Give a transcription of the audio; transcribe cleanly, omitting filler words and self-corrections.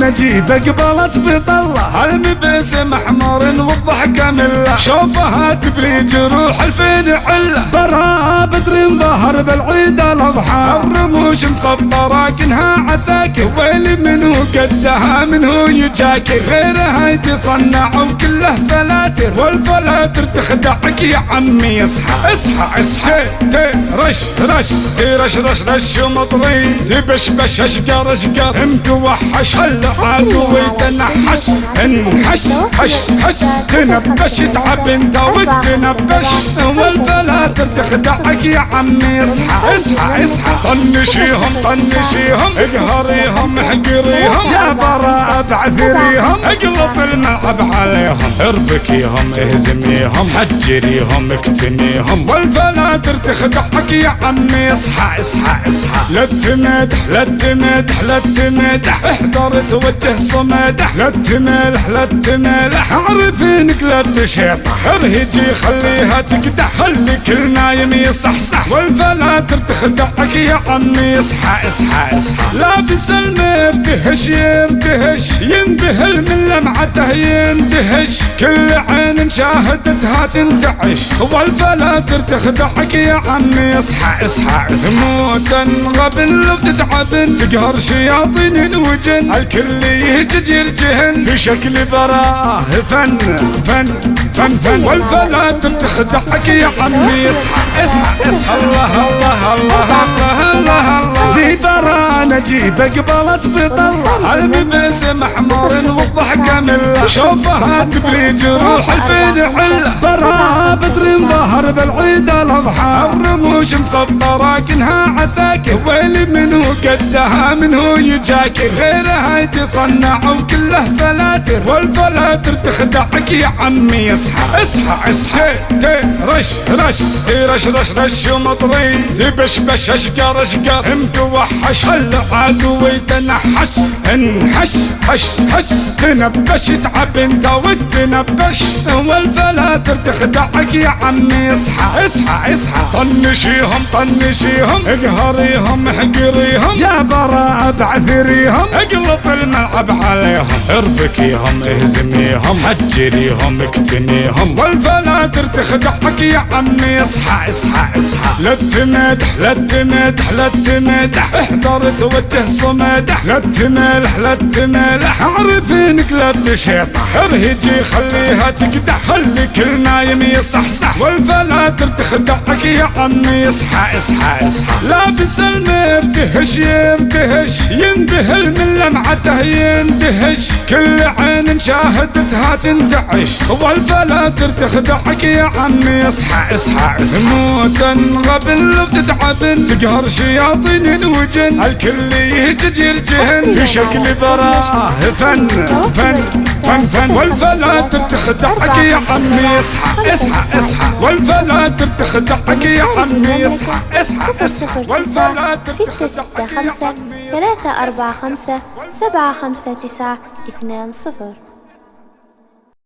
نجيب قبلت بطلة المبسم احمر والضحكة ملة شوفها تبري جروح الفين عله برا بدر ظهر بالعيد الاضحى الرموش مسطرة كنها عساكر ويلي منو قدها منو يجاكر غيرها يتصنع وكله فلاتر والفلاتر تخدعك يا عمي اصحى اصحى اصحى رش رش رش رش رش مطري تبشبش اشقر اشقر متوحش العدو يتنحش انحش حش حش تنبش تعب انت وتنبش والفلاتر تخدعك يا عمي اصحى اصحى اصحى طنشيهم طنشيهم اقهريهم احقريهم يا برا بعثريهم اقلب الملعب عليهم اربكيهم اهزميهم حجريهم اكتميهم والفلاتر تخدعك يا عمي اصحى اصحى اصحى لا تمدح لا تمدح لا تمدح احضر توجه صمدح لا تملح لا تملح اعرف انك لا تشيط ارهجي خليها تقدح خلي كل نايم يصحصح والفلاتر تخدعك يا عمي اصحى اصحى اصحى لابس المردهش يردهش يندهل من لمعته يندهش كل عين شاهدتها تنتعش والفلاتر تخدعك يا عمي اصحى اصحى اصحى موتا غبن لو تتعبن تقهر شياطين وجن الكل يهجد يرجهن في شكل براه فن فن فن فن والفلاتر تخدعك يا عمي اصحى اصحى اصحى الله الله الله الله الله الله ذي برا نجيب قبلت بطلة المبسم احمر والضحكة ملة شوفها تبري جروح الفين عله برا بدر ظهر بالعيد الاضحى الرموش مسطرة كنها عساكر ويلي منو قدها منو يجاكر غيرها يتصنع وكله فلاتر والفلاتر تخدعك يا عمي اصحى اصحى اصحى رش رش رش رش رش مطري تبشبش اشقر اشقر متوحش العدو يتنحش انحش حش حش تنبش تعب انت وتنبش والفلاتر تخدعك يا عمي اصحى اصحى اصحى طنشيهم طنشيهم اقهريهم احقريهم يا برا بعثريهم اقلب الملعب عليهم اربكيهم اهزميهم حجريهم اكتميهم والفلاتر تخدعك يا عمي اصحى اصحى اصحى لا تمدح لا تمدح لا تمدح احضر توجه صمدح لا تملح لا تملح اعرف انك لا تشيط ارهجي خليها تقدح خلي كل نايم يصحصح والفلاتر تخدعك يا عمي اصحى اصحى اصحى لابس المردهش يردهش يندهل من لمعته يندهش كل عين شاهدتها تنتعش والفلاتر تخدعك يا عمي اصحى اصحى اصحى موتا غبن لو تتعبن تقهر شياطين وجن الكل يهجد يرجهن في شكل براه فن فن فن فن والفلاتر تخدعك يا عمي اصحى اصحى اصحى والفلاتر تخدعك يا عمي اصحى اصحى اصحى والفلاتر تخدعك يا عمي 009 345 759 20.